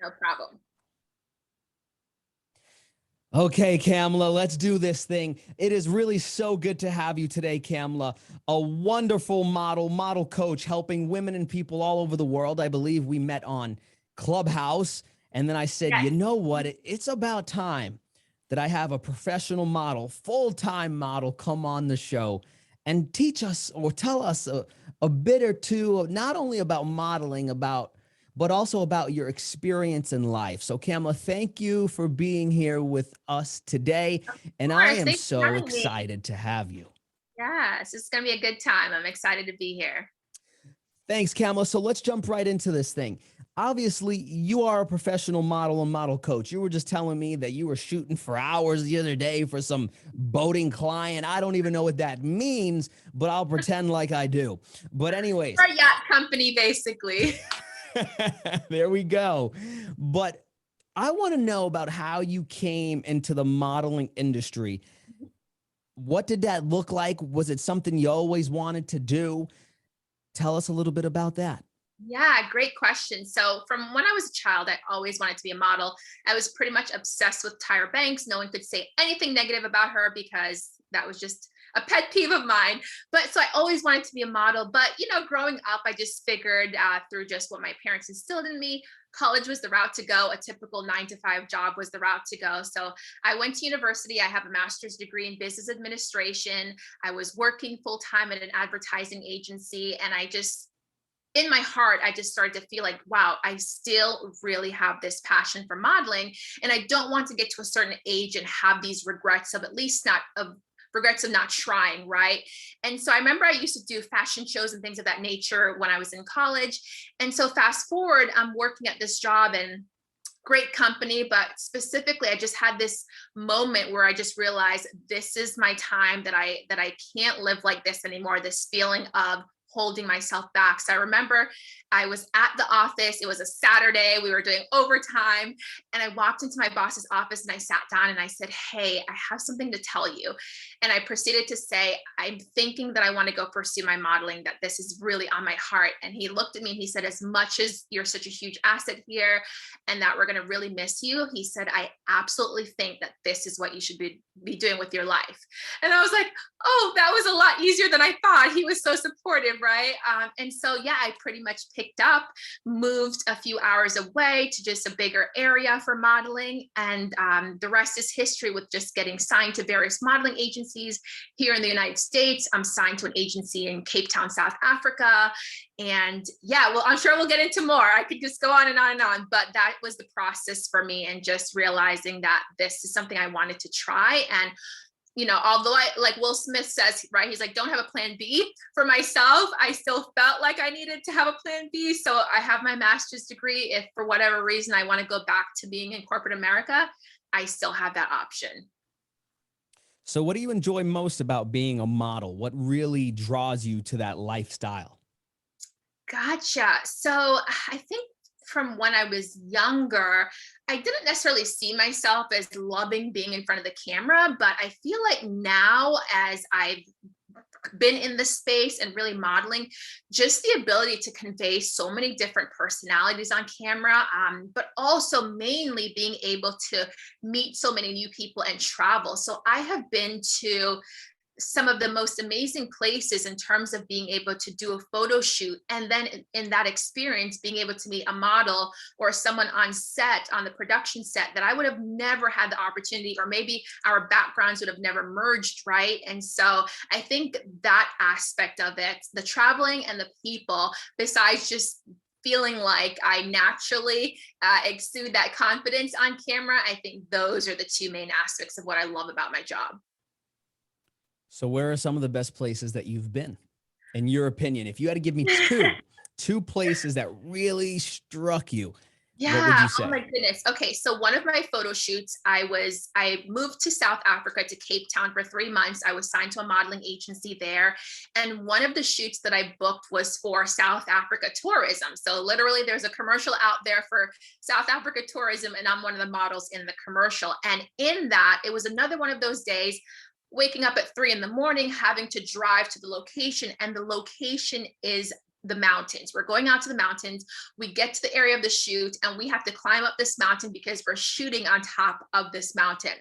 No problem. Okay, Kamla, let's do this thing. It is really so good to have you today, Kamla. A wonderful model coach helping women and people all over the world. I believe we met on Clubhouse. And then I said, Yes. you know what? It's about time that I have a professional model, full-time model come on the show and teach us or tell us a bit or two of not only about modeling, but also about your experience in life. So, Kamla, thank you for being here with us today. Of And I course. am Thanks for so having me. excited to have you. Yes, it's going to be a good time. I'm excited to be here. Thanks, Kamla. So let's jump right into this thing. Obviously, you are a professional model and model coach. You were just telling me that you were shooting for hours the other day for some boating client. I don't even know what that means, but I'll pretend like I do. But anyways, Our yacht company, basically. there we go. But I want to know about how you came into the modeling industry. What did that look like? Was it something you always wanted to do? Tell us a little bit about that. Yeah, great question. So, from when I was a child, I always wanted to be a model. I was pretty much obsessed with Tyra Banks. No one could say anything negative about her because that was just a pet peeve of mine. But so I always wanted to be a model. But, growing up, I just figured through just what my parents instilled in me, college was the route to go. A typical 9 to 5 job was the route to go. So I went to university. I have a master's degree in business administration. I was working full time at an advertising agency. And in my heart, I just started to feel like, wow, I still really have this passion for modeling. And I don't want to get to a certain age and have these regrets of regrets of not trying, right? And so I remember I used to do fashion shows and things of that nature when I was in college. And so fast forward, I'm working at this job and great company, but specifically I just had this moment where I just realized this is my time, that I can't live like this anymore, this feeling of holding myself back. So I remember I was at the office. It was a Saturday. We were doing overtime. And I walked into my boss's office and I sat down and I said, "Hey, I have something to tell you." And I proceeded to say, "I'm thinking that I want to go pursue my modeling, that this is really on my heart." And he looked at me and he said, "As much as you're such a huge asset here and that we're going to really miss you," he said, "I absolutely think that this is what you should be doing with your life." And I was like, oh, that was a lot easier than I thought. He was so supportive, right? And so, yeah, I pretty much picked up, moved a few hours away to just a bigger area for modeling. And the rest is history with just getting signed to various modeling agencies here in the United States. I'm signed to an agency in Cape Town, South Africa. And yeah, well, I'm sure we'll get into more. I could just go on and on and on, but that was the process for me, and just realizing that this is something I wanted to try. And although like Will Smith says, right, he's like, don't have a plan B. For myself, I still felt like I needed to have a plan B. So I have my master's degree. If for whatever reason I want to go back to being in corporate America, I still have that option. So, what do you enjoy most about being a model? What really draws you to that lifestyle? Gotcha. So I think from when I was younger, I didn't necessarily see myself as loving being in front of the camera, but I feel like now, as I've been in the space and really modeling, just the ability to convey so many different personalities on camera, but also mainly being able to meet so many new people and travel. So I have been to some of the most amazing places in terms of being able to do a photo shoot, and then in that experience being able to meet a model or someone on set, on the production set, that I would have never had the opportunity, or maybe our backgrounds would have never merged, right? And so I think that aspect of it, the traveling and the people, besides just feeling like I naturally exude that confidence on camera, I think those are the two main aspects of what I love about my job. So, where are some of the best places that you've been, in your opinion? If you had to give me two places that really struck you, what would Yeah. you Oh my say? goodness. Okay. So one of my photo shoots, I moved to South Africa, to Cape Town, for 3 months. I was signed to a modeling agency there. And one of the shoots that I booked was for South Africa tourism. So literally there's a commercial out there for South Africa tourism, and I'm one of the models in the commercial. And in that, it was another one of those days, waking up at 3 in the morning, having to drive to the location. And the location is the mountains. We're going out to the mountains. We get to the area of the shoot and we have to climb up this mountain because we're shooting on top of this mountain.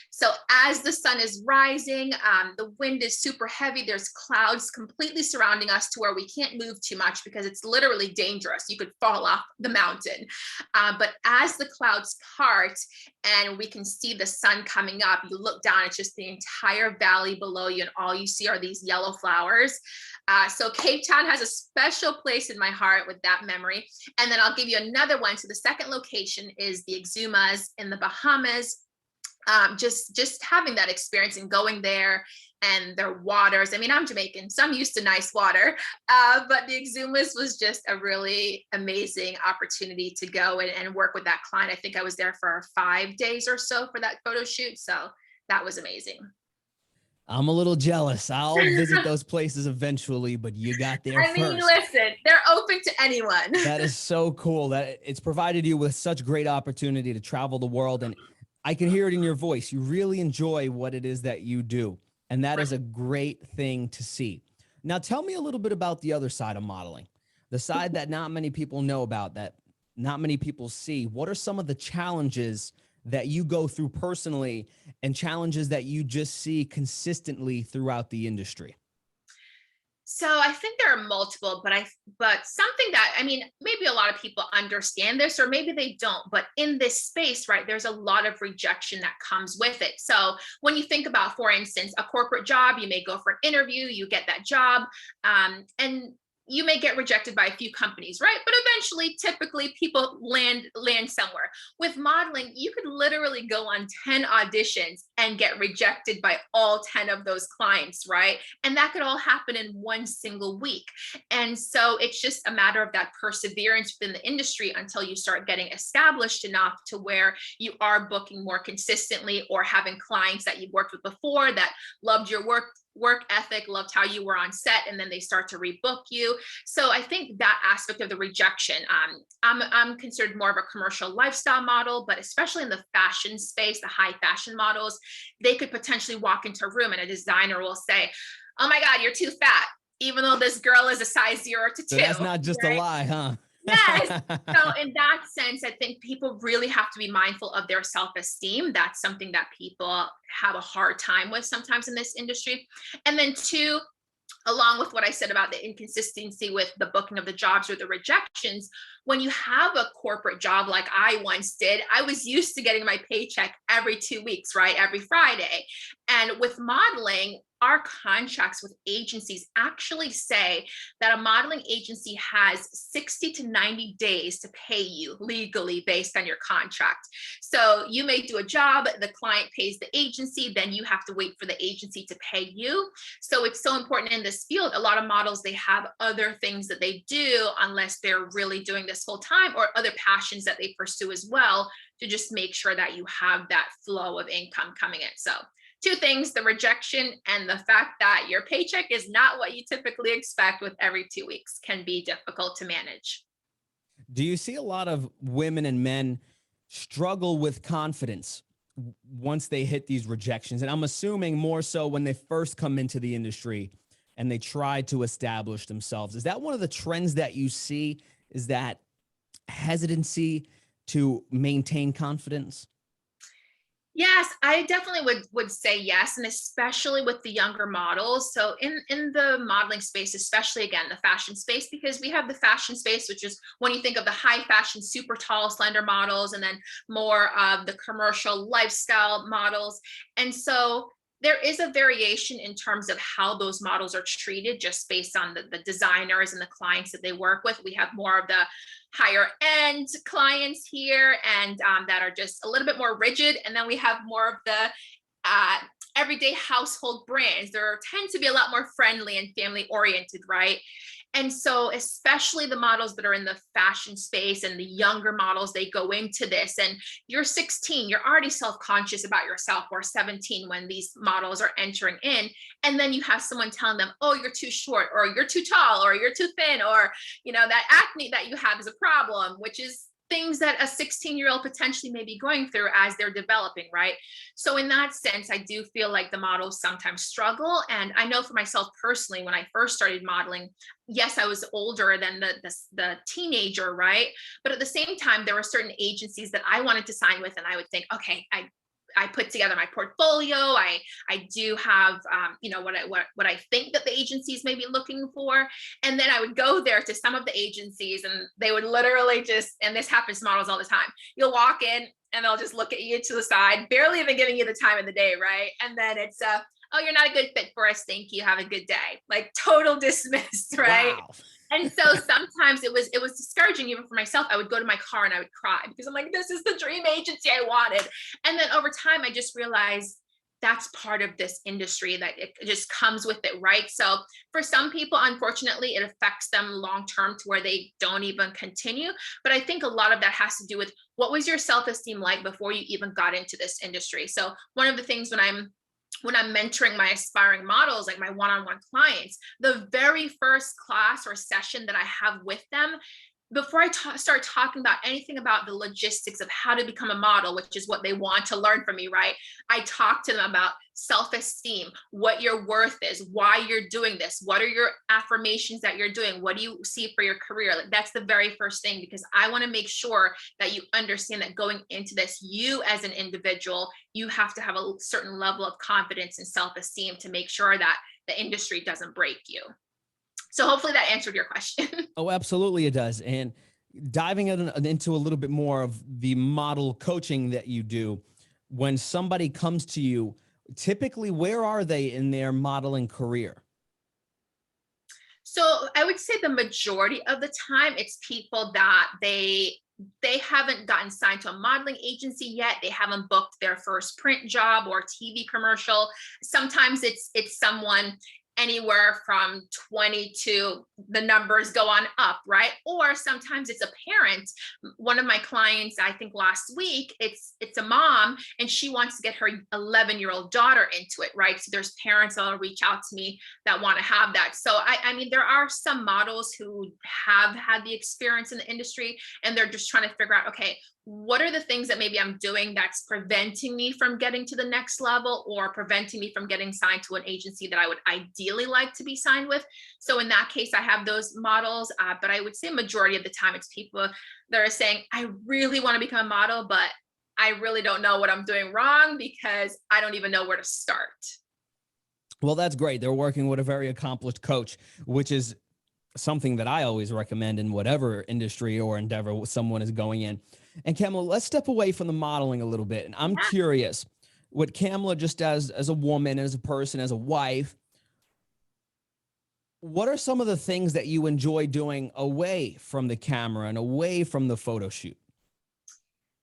So as the sun is rising, the wind is super heavy. There's clouds completely surrounding us to where we can't move too much because it's literally dangerous. You could fall off the mountain. But as the clouds part and we can see the sun coming up, you look down, it's just the entire valley below you and all you see are these yellow flowers. So Cape Town has a special place in my heart with that memory. And then I'll give you another one. So the second location is the Exumas in the Bahamas. Just having that experience and going there and their waters. I mean, I'm Jamaican, so I'm used to nice water, but the Exumas was just a really amazing opportunity to go and work with that client. I think I was there for 5 days or so for that photo shoot. So that was amazing. I'm a little jealous. I'll visit those places eventually, but you got there I mean, first. listen, they're open to anyone. That is so cool that it's provided you with such great opportunity to travel the world. And I can hear it in your voice. You really enjoy what it is that you do. And that is a great thing to see. Now, tell me a little bit about the other side of modeling, the side that not many people know about, that not many people see. What are some of the challenges that you go through personally and challenges that you just see consistently throughout the industry? So I think there are multiple, but something that, I mean, maybe a lot of people understand this or maybe they don't, but in this space, right, there's a lot of rejection that comes with it. So when you think about, for instance, a corporate job, you may go for an interview, you get that job, and you may get rejected by a few companies, right? But eventually, typically people land somewhere. With modeling, you could literally go on 10 auditions and get rejected by all 10 of those clients, right? And that could all happen in one single week. And so it's just a matter of that perseverance within the industry until you start getting established enough to where you are booking more consistently or having clients that you've worked with before that loved your work ethic, loved how you were on set, and then they start to rebook you. So I think that aspect of the rejection, I'm considered more of a commercial lifestyle model, but especially in the fashion space, the high fashion models, they could potentially walk into a room and a designer will say, "Oh my God, you're too fat," even though this girl is a size 0 to 2. So that's not just right? a lie, huh? Yes. So in that sense, I think people really have to be mindful of their self-esteem. That's something that people have a hard time with sometimes in this industry. And then two, along with what I said about the inconsistency with the booking of the jobs or the rejections, when you have a corporate job like I once did, I was used to getting my paycheck every 2 weeks, right? Every Friday. And with modeling, our contracts with agencies actually say that a modeling agency has 60 to 90 days to pay you legally based on your contract. So you may do a job, the client pays the agency, then you have to wait for the agency to pay you. So it's so important in this field. A lot of models, they have other things that they do unless they're really doing this full time, or other passions that they pursue as well, to just make sure that you have that flow of income coming in. So two things, the rejection and the fact that your paycheck is not what you typically expect with every 2 weeks, can be difficult to manage. Do you see a lot of women and men struggle with confidence once they hit these rejections? And I'm assuming more so when they first come into the industry and they try to establish themselves. Is that one of the trends that you see? Is that hesitancy to maintain confidence? Yes, I definitely would say yes, and especially with the younger models. So in the modeling space, especially again the fashion space, because we have the fashion space, which is when you think of the high fashion, super tall, slender models, and then more of the commercial lifestyle models. And so there is a variation in terms of how those models are treated just based on the designers and the clients that they work with. We have more of the higher end clients here and that are just a little bit more rigid. And then we have more of the everyday household brands. There tend to be a lot more friendly and family oriented, right? And so especially the models that are in the fashion space and the younger models, they go into this and you're 16, you're already self-conscious about yourself, or 17 when these models are entering in. And then you have someone telling them, "Oh, you're too short," or "You're too tall," or "You're too thin," or, that acne that you have is a problem, which is things that a 16-year-old potentially may be going through as they're developing, right? So in that sense, I do feel like the models sometimes struggle. And I know for myself personally, when I first started modeling, yes, I was older than the teenager, right? But at the same time, there were certain agencies that I wanted to sign with, and I would think, okay, I put together my portfolio. I do have what I think that the agencies may be looking for, and then I would go there to some of the agencies, and they would literally just, and this happens to models all the time. You'll walk in and they'll just look at you to the side, barely even giving you the time of the day, right? And then it's oh, you're not a good fit for us. Thank you. Have a good day. Like total dismissed, right? Wow. And so sometimes it was discouraging even for myself. I would go to my car and I would cry because I'm like, this is the dream agency I wanted. And then over time, I just realized that's part of this industry, that it just comes with it, right? So for some people, unfortunately, it affects them long term to where they don't even continue. But I think a lot of that has to do with what was your self-esteem like before you even got into this industry. So one of the things when I'm mentoring my aspiring models, like my one-on-one clients, the very first class or session that I have with them, before I start talking about anything about the logistics of how to become a model, which is what they want to learn from me, right? I talk to them about self-esteem, what your worth is, why you're doing this, what are your affirmations that you're doing, what do you see for your career? Like, that's the very first thing, because I want to make sure that you understand that going into this, you as an individual, you have to have a certain level of confidence and self-esteem to make sure that the industry doesn't break you. So hopefully that answered your question. Oh, absolutely it does. And diving into a little bit more of the model coaching that you do, when somebody comes to you, typically where are they in their modeling career? So I would say the majority of the time it's people that they haven't gotten signed to a modeling agency yet. They haven't booked their first print job or TV commercial. Sometimes it's someone anywhere from 20 to the numbers go on up, right? Or sometimes it's a parent. One of my clients, I think last week, it's a mom and she wants to get her 11-year-old daughter into it, right? So there's parents that'll reach out to me that want to have that. So I mean, there are some models who have had the experience in the industry and they're just trying to figure out, okay, what are the things that maybe I'm doing that's preventing me from getting to the next level or preventing me from getting signed to an agency that I would ideally like to be signed with? So in that case, I have those models, but I would say majority of the time it's people that are saying, I really want to become a model, but I really don't know what I'm doing wrong because I don't even know where to start. Well, that's great. They're working with a very accomplished coach, which is something that I always recommend in whatever industry or endeavor someone is going in. And Kamla, let's step away from the modeling a little bit. And I'm curious, what Kamla just does as a woman, as a person, as a wife, what are some of the things that you enjoy doing away from the camera and away from the photo shoot?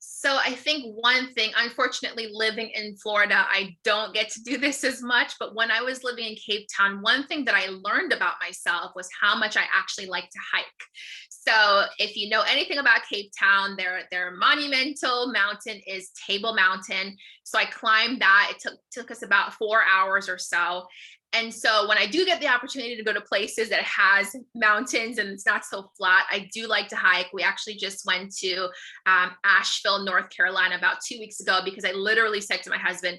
So I think one thing, unfortunately, living in Florida, I don't get to do this as much, but when I was living in Cape Town, one thing that I learned about myself was how much I actually like to hike. So if you know anything about Cape Town, their monumental mountain is Table Mountain. So I climbed that. It took us about 4 hours or so. And so when I do get the opportunity to go to places that has mountains and it's not so flat, I do like to hike. We actually just went to Asheville, North Carolina about 2 weeks ago because I literally said to my husband,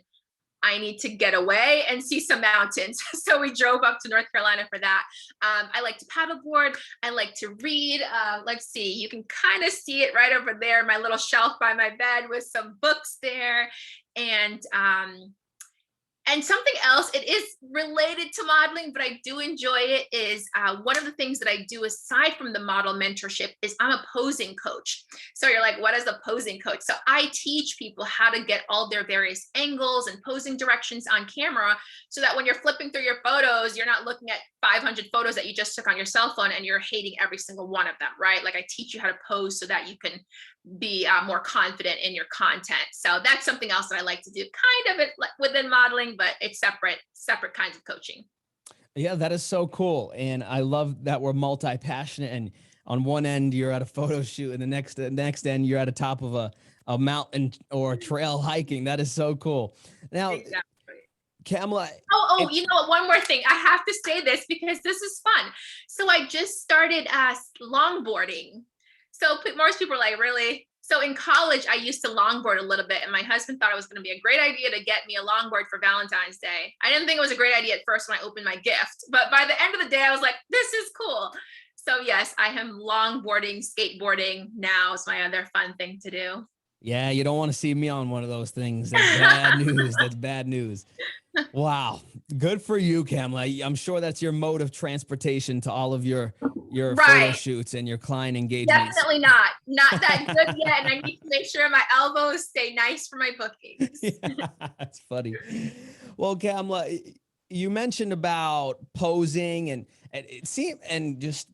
I need to get away and see some mountains. So we drove up to North Carolina for that. I like to paddleboard. I like to read. Let's see, you can kind of see it right over there, my little shelf by my bed with some books there. And something else, it is related to modeling, but I do enjoy it, is one of the things that I do aside from the model mentorship is I'm a posing coach. So you're like, what is a posing coach? So I teach people how to get all their various angles and posing directions on camera so that when you're flipping through your photos, you're not looking at 500 photos that you just took on your cell phone and you're hating every single one of them, right? Like I teach you how to pose so that you can be more confident in your content. So that's something else that I like to do, kind of within modeling, but it's separate kinds of coaching. Yeah, that is so cool. And I love that we're multi-passionate, and on one end you're at a photo shoot and the next end you're at the top of a mountain or a trail hiking. That is so cool. Now, exactly. Kamla. You know what? One more thing. I have to say this because this is fun. So I just started longboarding. So most people are like, really? So in college, I used to longboard a little bit, and my husband thought it was going to be a great idea to get me a longboard for Valentine's Day. I didn't think it was a great idea at first when I opened my gift, but by the end of the day, I was like, this is cool. So yes, I am longboarding, skateboarding now is my other fun thing to do. Yeah, you don't want to see me on one of those things. That's bad news. That's bad news. Wow. Good for you, Kamla. I'm sure that's your mode of transportation to all of your photo Right. shoots and your client engagements. Definitely not that good yet. And I need to make sure my elbows stay nice for my bookings. Yeah, that's funny. Well, Kamla, you mentioned about posing and it seemed and just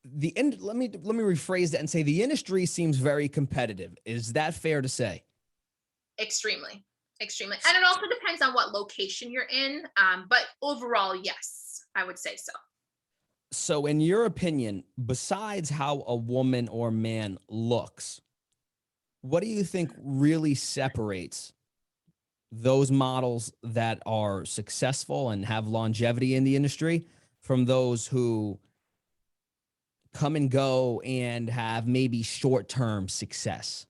the end. Let me rephrase that and say the industry seems very competitive. Is that fair to say? Extremely, extremely. And it also depends on what location you're in. But overall, yes, I would say so. So, in your opinion, besides how a woman or man looks, what do you think really separates those models that are successful and have longevity in the industry from those who come and go and have maybe short-term success?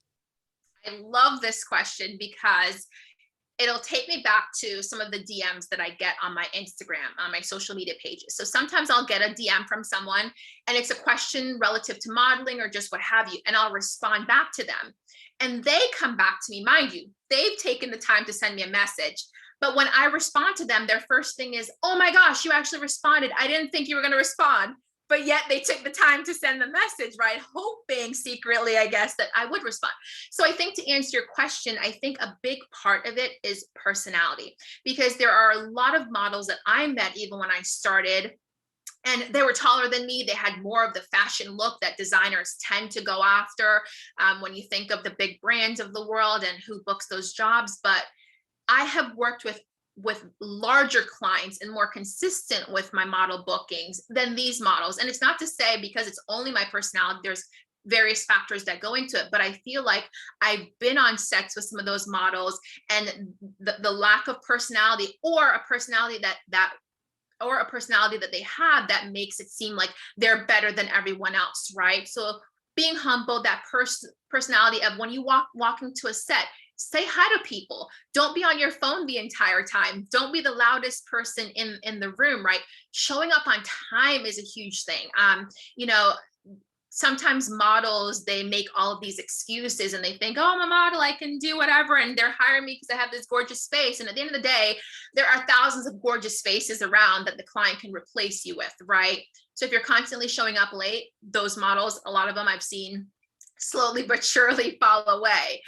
I love this question because it'll take me back to some of the DMs that I get on my Instagram, on my social media pages. So sometimes I'll get a DM from someone and it's a question relative to modeling or just what have you, and I'll respond back to them. And they come back to me, mind you, they've taken the time to send me a message. But when I respond to them, their first thing is, oh my gosh, you actually responded. I didn't think you were going to respond. But yet they took the time to send the message, right? Hoping secretly, I guess, that I would respond. So I think to answer your question, I think a big part of it is personality, because there are a lot of models that I met even when I started, and they were taller than me. They had more of the fashion look that designers tend to go after when you think of the big brands of the world and who books those jobs. But I have worked with larger clients and more consistent with my model bookings than these models. And it's not to say because it's only my personality, there's various factors that go into it, but I feel like I've been on sets with some of those models, and the lack of personality or a personality that they have that makes it seem like they're better than everyone else, right? So being humble, that personality of when you walk into a set, say hi to people. Don't be on your phone the entire time. Don't be the loudest person in the room, right? Showing up on time is a huge thing. You know, sometimes models, they make all of these excuses and they think, oh, I'm a model, I can do whatever. And they're hiring me because I have this gorgeous face. And at the end of the day, there are thousands of gorgeous faces around that the client can replace you with, right? So if you're constantly showing up late, those models, a lot of them I've seen slowly but surely fall away.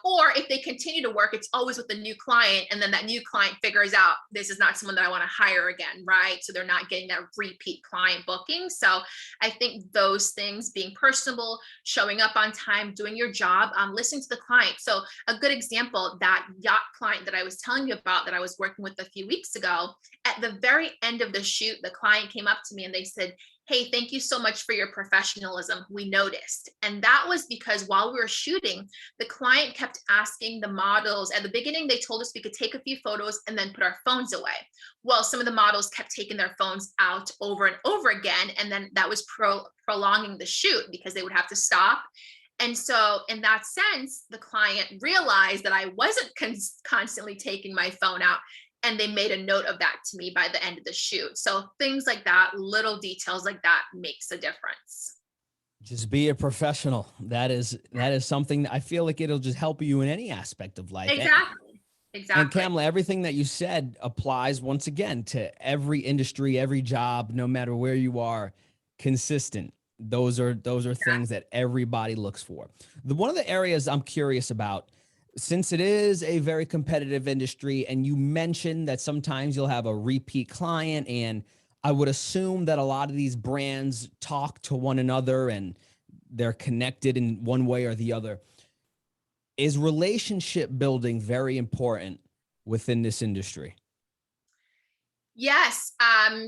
Or if they continue to work, it's always with a new client, and then that new client figures out this is not someone that I want to hire again, right? So they're not getting that repeat client booking. So I think those things, being personable, showing up on time, doing your job, listening to the client. So a good example, that yacht client that I was telling you about that I was working with a few weeks ago, at the very end of the shoot, the client came up to me and they said, hey, thank you so much for your professionalism. We noticed. And that was because while we were shooting, the client kept asking the models. At the beginning, they told us we could take a few photos and then put our phones away. Well, some of the models kept taking their phones out over and over again. And then that was prolonging the shoot because they would have to stop. And so in that sense, the client realized that I wasn't constantly taking my phone out. And they made a note of that to me by the end of the shoot. So things like that, little details like that makes a difference. Just be a professional. That is something that I feel like it'll just help you in any aspect of life. Exactly. And Kamla, everything that you said applies once again to every industry, every job, no matter where you are. Consistent. Those are things that everybody looks for. One of the areas I'm curious about, since it is a very competitive industry, and you mentioned that sometimes you'll have a repeat client, and I would assume that a lot of these brands talk to one another and they're connected in one way or the other. Is relationship building very important within this industry? Yes.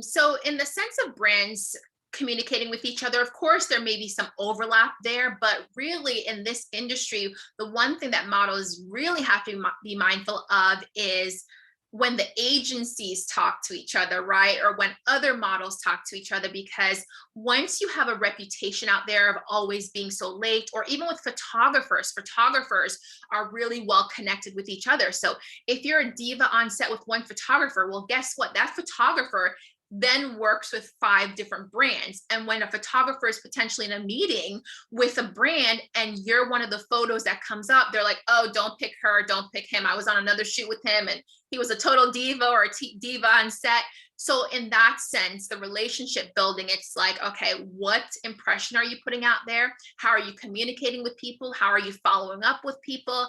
So in the sense of brands communicating with each other, of course, there may be some overlap there, but really in this industry, the one thing that models really have to be mindful of is when the agencies talk to each other, right? Or when other models talk to each other, because once you have a reputation out there of always being so late, or even with photographers are really well connected with each other. So if you're a diva on set with one photographer, well, guess what? That photographer then works with 5 different brands. And when a photographer is potentially in a meeting with a brand and you're one of the photos that comes up, they're like, oh, don't pick her, don't pick him. I was on another shoot with him and he was a total diva or a diva on set. So in that sense, the relationship building, it's like, okay, what impression are you putting out there? How are you communicating with people? How are you following up with people?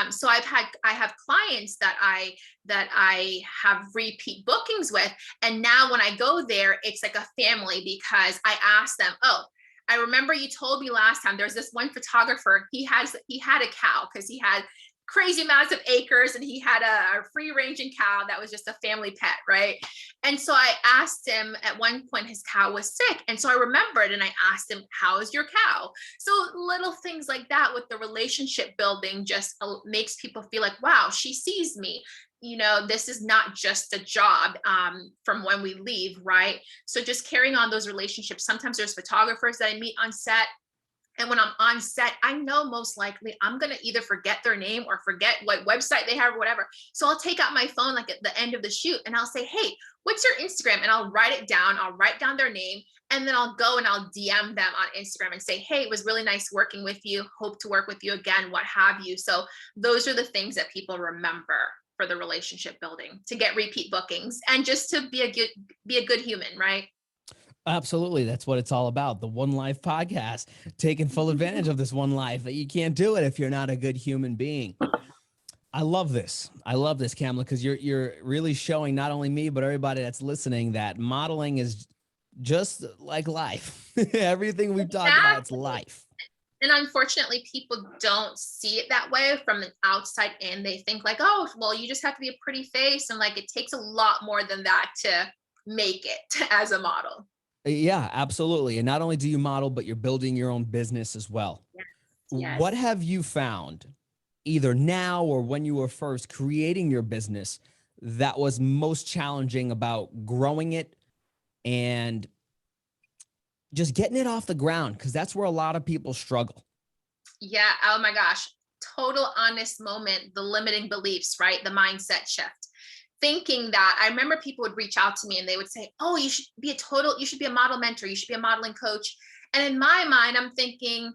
So I have clients that I have repeat bookings with. And now when I go there, it's like a family, because I ask them, oh, I remember you told me last time there's this one photographer, he had a cow because he had crazy amounts of acres and he had a free ranging cow that was just a family pet, right? And so I asked him at one point, his cow was sick. And so I remembered and I asked him, how is your cow? So little things like that with the relationship building just makes people feel like, wow, she sees me. You know, this is not just a job from when we leave, right? So just carrying on those relationships. Sometimes there's photographers that I meet on set. And when I'm on set, I know most likely I'm going to either forget their name or forget what website they have or whatever. So I'll take out my phone like at the end of the shoot and I'll say, hey, what's your Instagram? And I'll write it down. I'll write down their name. And then I'll go and I'll DM them on Instagram and say, hey, it was really nice working with you. Hope to work with you again, what have you. So those are the things that people remember for the relationship building, to get repeat bookings and just to be a good human, right? Absolutely. That's what it's all about. The One Life podcast, taking full advantage of this one life. That you can't do it if you're not a good human being. I love this. I love this, Kamla, because you're really showing not only me, but everybody that's listening that modeling is just like life. Everything we've talked about, it's life. And unfortunately, people don't see it that way from the outside in. They think like, oh, well, you just have to be a pretty face. And like, it takes a lot more than that to make it as a model. Yeah, absolutely. And not only do you model, but you're building your own business as well. Yes. Yes. What have you found, either now or when you were first creating your business, that was most challenging about growing it and just getting it off the ground? Because that's where a lot of people struggle. Yeah. Oh my gosh. Total honest moment, the limiting beliefs, right? The mindset shift. Thinking that, I remember people would reach out to me and they would say, oh, you should be a model mentor. You should be a modeling coach. And in my mind, I'm thinking,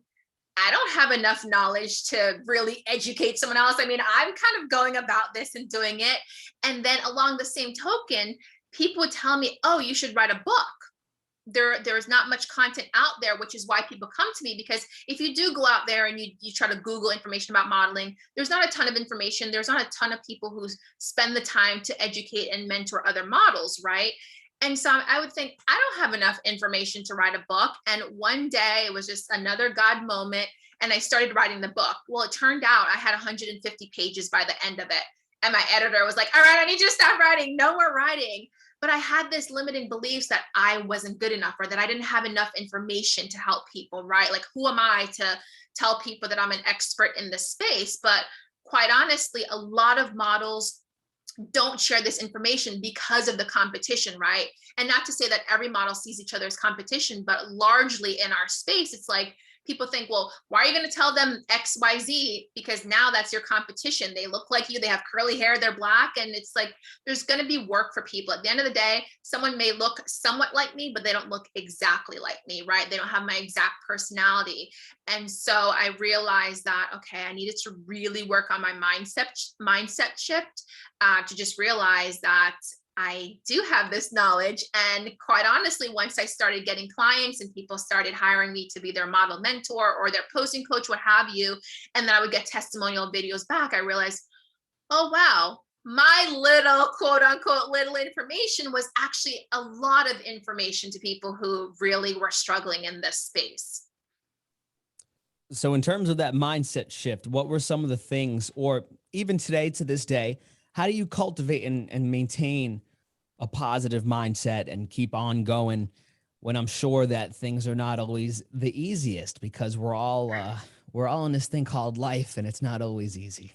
I don't have enough knowledge to really educate someone else. I mean, I'm kind of going about this and doing it. And then along the same token, people would tell me, oh, you should write a book. There's not much content out there, which is why people come to me, because if you do go out there and you try to Google information about modeling, there's not a ton of information. There's not a ton of people who spend the time to educate and mentor other models, right? And so I would think, I don't have enough information to write a book. And one day it was just another God moment. And I started writing the book. Well, it turned out I had 150 pages by the end of it. And my editor was like, all right, I need you to stop writing. No more writing. But I had this limiting beliefs that I wasn't good enough, or that I didn't have enough information to help people, right? Like, who am I to tell people that I'm an expert in this space? But quite honestly, a lot of models don't share this information because of the competition, right? And not to say that every model sees each other as competition, but largely in our space, it's like, people think, well, why are you going to tell them X, Y, Z? Because now that's your competition. They look like you, they have curly hair, they're black. And it's like, there's going to be work for people. At the end of the day, someone may look somewhat like me, but they don't look exactly like me, right? They don't have my exact personality. And so I realized that, okay, I needed to really work on my mindset shift to just realize that I do have this knowledge. And quite honestly, once I started getting clients and people started hiring me to be their model mentor or their posing coach, what have you, and then I would get testimonial videos back, I realized, oh, wow, my little quote unquote little information was actually a lot of information to people who really were struggling in this space. So in terms of that mindset shift, what were some of the things, or even today, to this day, how do you cultivate and maintain a positive mindset and keep on going when I'm sure that things are not always the easiest, because we're all in this thing called life and it's not always easy?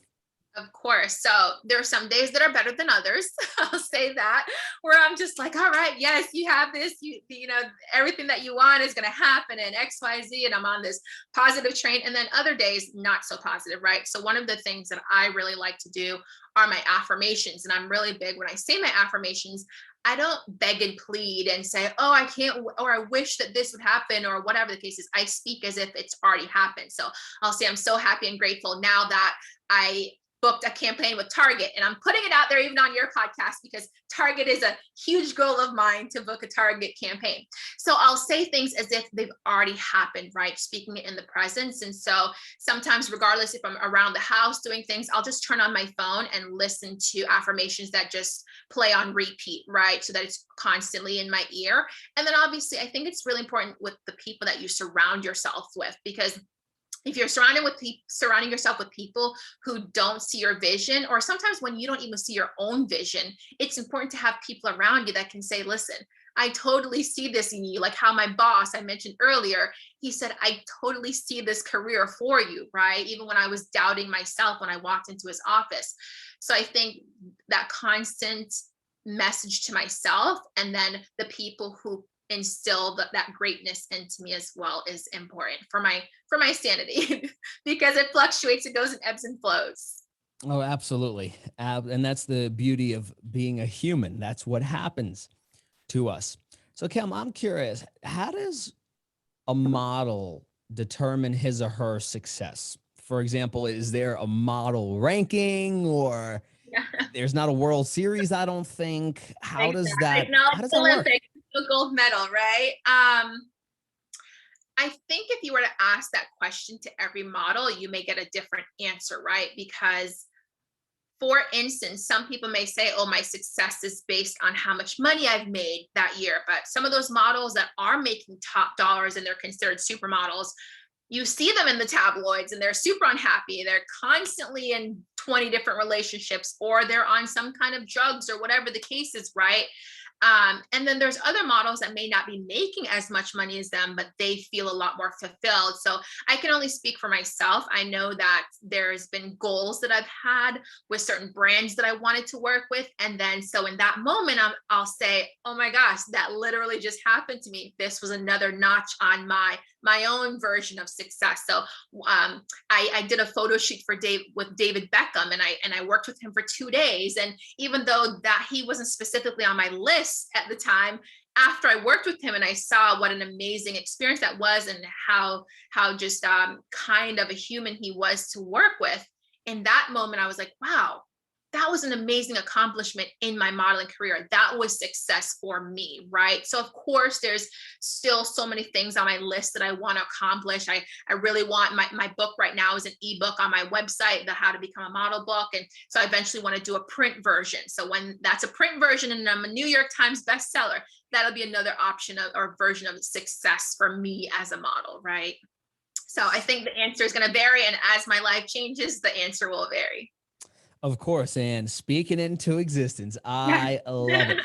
Of course. So there are some days that are better than others. I'll say that, where I'm just like, all right, yes, you have this, you know, everything that you want is going to happen and X, Y, Z. And I'm on this positive train. And then other days, not so positive, right? So one of the things that I really like to do are my affirmations. And I'm really big when I say my affirmations. I don't beg and plead and say, oh, I can't, or I wish that this would happen, or whatever the case is. I speak as if it's already happened. So I'll say, I'm so happy and grateful now that I booked a campaign with Target, and I'm putting it out there even on your podcast because Target is a huge goal of mine to book a Target campaign. So I'll say things as if they've already happened, right? Speaking it in the presence. And so sometimes, regardless if I'm around the house doing things, I'll just turn on my phone and listen to affirmations that just play on repeat, right? So that it's constantly in my ear. And then obviously, I think it's really important with the people that you surround yourself with, because if you're surrounding yourself with people who don't see your vision, or sometimes when you don't even see your own vision, it's important to have people around you that can say, listen, I totally see this in you. Like how my boss I mentioned earlier, he said, I totally see this career for you, right? Even when I was doubting myself when I walked into his office. So I think that constant message to myself, and then the people who instill that greatness into me as well, is important for my sanity because it fluctuates, it goes in ebbs and flows. Oh, absolutely. And that's the beauty of being a human. That's what happens to us. So, Kim, I'm curious, how does a model determine his or her success? For example, is there a model ranking, or Yeah, there's not a World Series, I don't think. exactly. It's not How like does the that work? Olympics, a gold medal, right? I think if you were to ask that question to every model, you may get a different answer, right? Because, for instance, some people may say, oh, my success is based on how much money I've made that year. But some of those models that are making top dollars and they're considered supermodels, you see them in the tabloids and they're super unhappy. They're constantly in 20 different relationships, or they're on some kind of drugs or whatever the case is, right? And then there's other models that may not be making as much money as them, but they feel a lot more fulfilled. So I can only speak for myself. I know that there's been goals that I've had with certain brands that I wanted to work with. And then so in that moment, I'll say, oh my gosh, that literally just happened to me. This was another notch on my own version of success. So I did a photo shoot with David Beckham, and I worked with him for 2 days. And even though that he wasn't specifically on my list at the time, after I worked with him and I saw what an amazing experience that was, and how just kind of a human he was to work with, in that moment I was like, wow, that was an amazing accomplishment in my modeling career. That was success for me, right? So of course, there's still so many things on my list that I want to accomplish. I really want my book right now is an ebook on my website, the How to Become a Model book. And so I eventually want to do a print version. So when that's a print version and I'm a New York Times bestseller, that'll be another option or version of success for me as a model, right? So I think the answer is going to vary. And as my life changes, the answer will vary. Of course. And speaking into existence, I love it.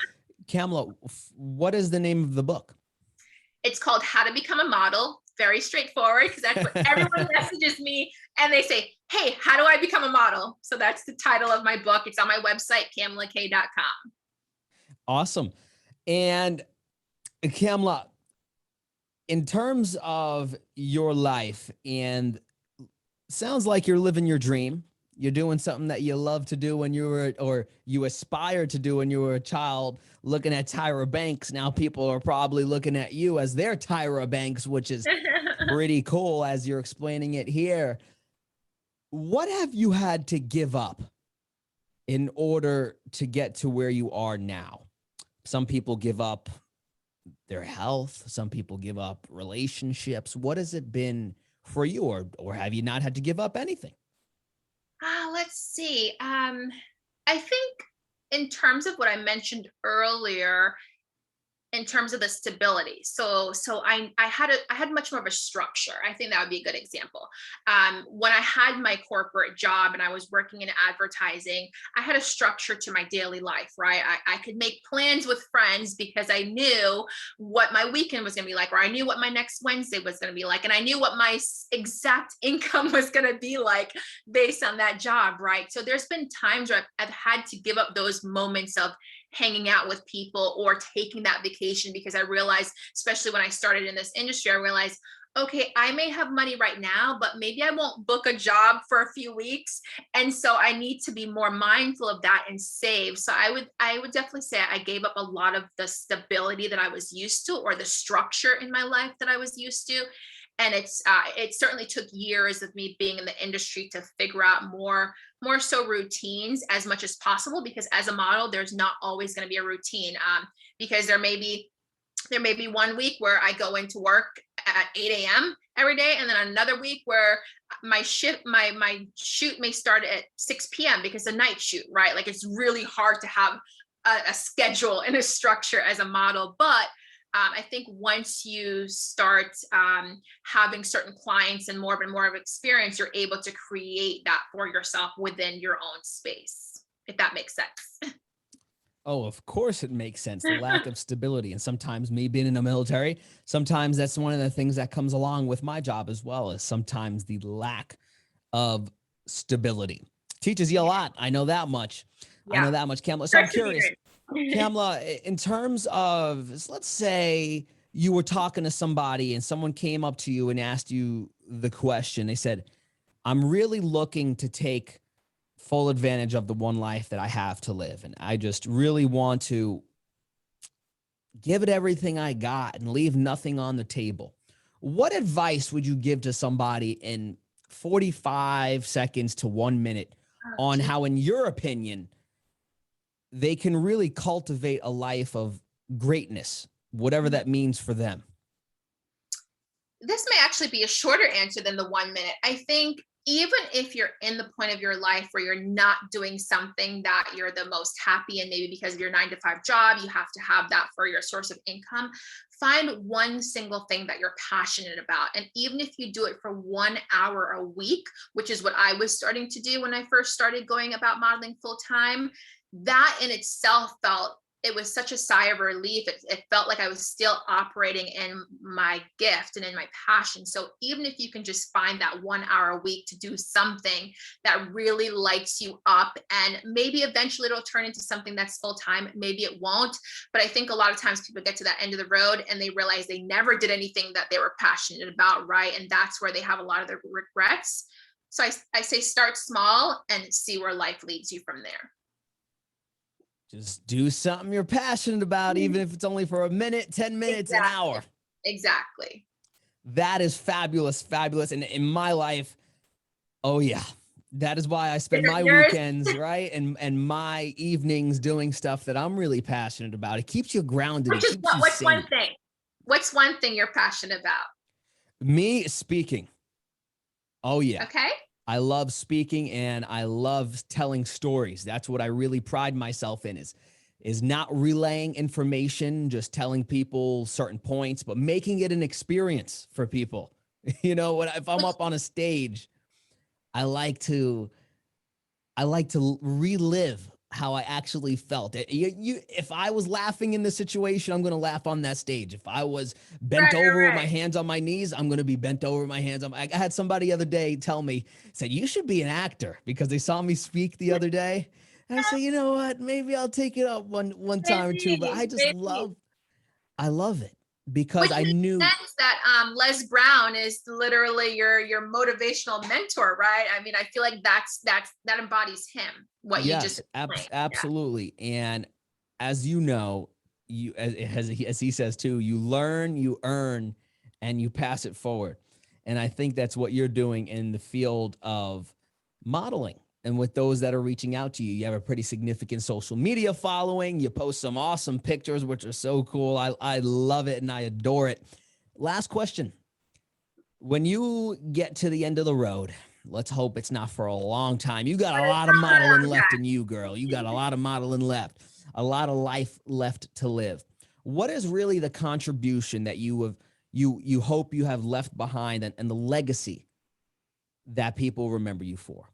Kamla, what is the name of the book? It's called How to Become a Model. Very straightforward, because that's what everyone messages me, and they say, hey, how do I become a model? So that's the title of my book. It's on my website, Kamla-Kay.com. Awesome. And Kamla, in terms of your life, and sounds like you're living your dream. You're doing something that you love to do when you were, or you aspired to do when you were a child, looking at Tyra Banks. Now people are probably looking at you as their Tyra Banks, which is pretty cool as you're explaining it here. What have you had to give up in order to get to where you are now? Some people give up their health. Some people give up relationships. What has it been for you, or have you not had to give up anything? Let's see. I think in terms of what I mentioned earlier, in terms of the stability. So I had much more of a structure. I think that would be a good example. When I had my corporate job and I was working in advertising, I had a structure to my daily life, right? I could make plans with friends because I knew what my weekend was going to be like, or I knew what my next Wednesday was going to be like, and I knew what my exact income was going to be like based on that job, right? So there's been times where I've had to give up those moments of hanging out with people or taking that vacation, because I realized, especially when I started in this industry, I realized, okay, I may have money right now, but maybe I won't book a job for a few weeks. And so I need to be more mindful of that and save. So I would definitely say I gave up a lot of the stability that I was used to, or the structure in my life that I was used to. And it certainly took years of me being in the industry to figure out more so routines as much as possible, because as a model, there's not always going to be a routine, because there may be 1 week where I go into work at 8 a.m. every day, and then another week where my shoot may start at 6 p.m. because it's a night shoot, right? Like, it's really hard to have a schedule and a structure as a model. But I think once you start having certain clients and more of experience, you're able to create that for yourself within your own space, if that makes sense. Oh, of course it makes sense. The lack of stability. And sometimes, me being in the military, sometimes that's one of the things that comes along with my job as well, is sometimes the lack of stability. Teaches you a lot. I know that much. Yeah. I know that much, Kamla. So I'm curious, Kamla, in terms of, let's say you were talking to somebody and someone came up to you and asked you the question. They said, I'm really looking to take full advantage of the one life that I have to live, and I just really want to give it everything I got and leave nothing on the table. What advice would you give to somebody in 45 seconds to 1 minute on how, in your opinion, they can really cultivate a life of greatness, whatever that means for them? This may actually be a shorter answer than the 1 minute. I think even if you're in the point of your life where you're not doing something that you're the most happy in, maybe because of your 9-to-5 job, you have to have that for your source of income, find one single thing that you're passionate about. And even if you do it for 1 hour a week, which is what I was starting to do when I first started going about modeling full time, that in itself it was such a sigh of relief. It felt like I was still operating in my gift and in my passion. So even if you can just find that 1 hour a week to do something that really lights you up, and maybe eventually it'll turn into something that's full time, maybe it won't. But I think a lot of times people get to that end of the road and they realize they never did anything that they were passionate about, right? And that's where they have a lot of their regrets. So I say start small and see where life leads you from there. Just do something you're passionate about, even if it's only for a minute, 10 minutes, an hour. Exactly. That is fabulous, fabulous. And in my life, oh yeah, that is why I spend my weekends, right? And my evenings doing stuff that I'm really passionate about. It keeps you grounded. What's one thing? What's one thing you're passionate about? Me, speaking. Oh yeah. Okay. I love speaking and I love telling stories. That's what I really pride myself in, is not relaying information, just telling people certain points, but making it an experience for people. You know, if I'm up on a stage, I like to relive how I actually felt. If I was laughing in the situation, I'm going to laugh on that stage. If I was bent over with my hands on my knees, I'm going to be bent over with my hands on I had somebody the other day tell me, said, you should be an actor, because they saw me speak the other day. And I said, you know what? Maybe I'll take it up one time or two, but I love it. Because I knew that Les Brown is literally your motivational mentor, right? I mean, I feel like that embodies him. What you just absolutely. Yeah. And as you know, as he says too, you learn, you earn, and you pass it forward. And I think that's what you're doing in the field of modeling. And with those that are reaching out to you, you have a pretty significant social media following. You post some awesome pictures, which are so cool. I love it and I adore it. Last question. When you get to the end of the road, let's hope it's not for a long time. You got a lot of modeling left in you, girl. You got a lot of modeling left, a lot of life left to live. what is really the contribution that you hope you have left behind, and the legacy that people remember you for?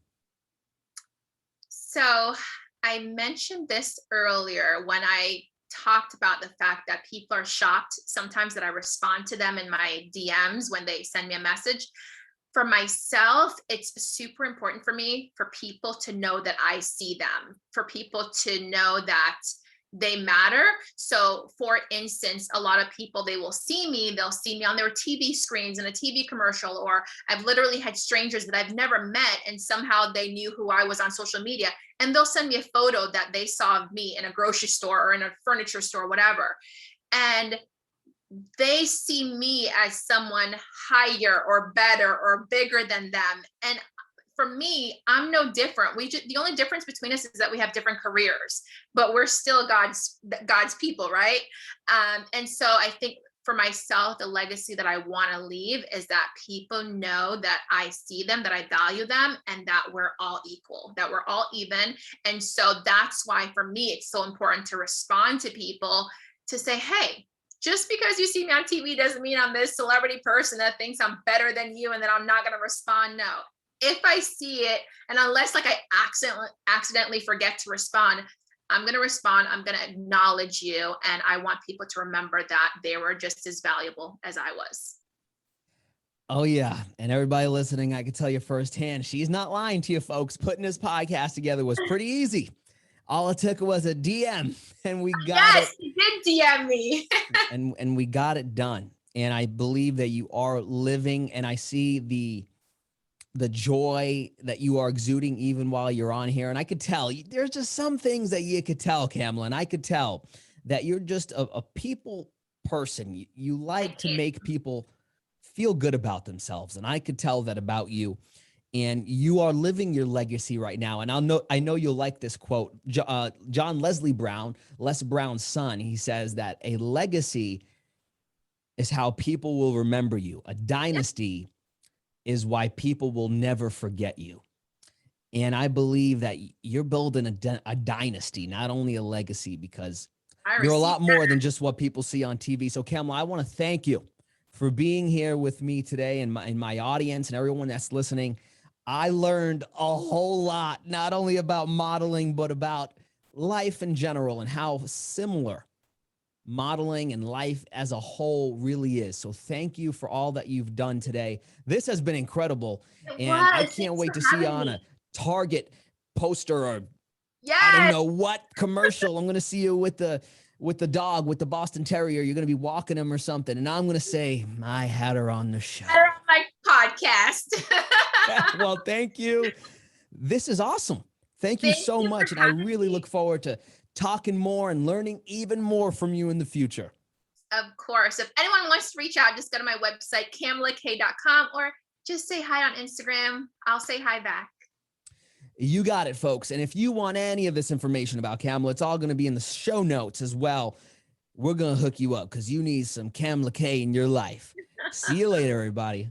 So I mentioned this earlier when I talked about the fact that people are shocked sometimes that I respond to them in my DMs when they send me a message. For myself, it's super important for me for people to know that I see them, for people to know that they matter. So for instance, a lot of people, they'll see me on their TV screens in a TV commercial, or I've literally had strangers that I've never met and somehow they knew who I was on social media, and they'll send me a photo that they saw of me in a grocery store or in a furniture store, whatever. And they see me as someone higher or better or bigger than them. And for me, I'm no different. The only difference between us is that we have different careers, but we're still God's people, right? And so I think for myself, the legacy that I want to leave is that people know that I see them, that I value them, and that we're all equal, that we're all even. And so that's why for me, it's so important to respond to people, to say, hey, just because you see me on TV doesn't mean I'm this celebrity person that thinks I'm better than you and that I'm not going to respond. No. If I see it, and unless like I accidentally forget to respond, I'm going to respond. I'm going to acknowledge you. And I want people to remember that they were just as valuable as I was. Oh, yeah. And everybody listening, I can tell you firsthand, she's not lying to you, folks. Putting this podcast together was pretty easy. All it took was a DM, and we got it. Yes, you did DM me. and we got it done. And I believe that you are living, and I see the joy that you are exuding even while you're on here. And I could tell there's just some things that you could tell, Kamla, and I could tell that you're just a people person. You like to make people feel good about themselves. And I could tell that about you. And you are living your legacy right now. And I know you'll like this quote. John Leslie Brown, Les Brown's son, he says that a legacy is how people will remember you. A dynasty is why people will never forget you. And I believe that you're building a dynasty, not only a legacy, because you're a lot more than just what people see on TV. So, Kamla, I want to thank you for being here with me today, and my audience and everyone that's listening. I learned a whole lot, not only about modeling, but about life in general and how similar modeling and life as a whole really is. So thank you for all that you've done today. This has been incredible. And I can't wait to see you on a Target poster, or I don't know what commercial. I'm going to see you with the dog, with the Boston Terrier. You're going to be walking him or something. And I'm going to say, I had her on the show. Had her on my podcast. Well, thank you. This is awesome. Thank you so much. And I really look forward to talking more and learning even more from you in the future. Of course. If anyone wants to reach out, just go to my website, Kamla-Kay.com, or just say hi on Instagram. I'll say hi back. You got it, folks. And if you want any of this information about Kamla, it's all going to be in the show notes as well. We're going to hook you up because you need some Kamla-Kay in your life. See you later, everybody.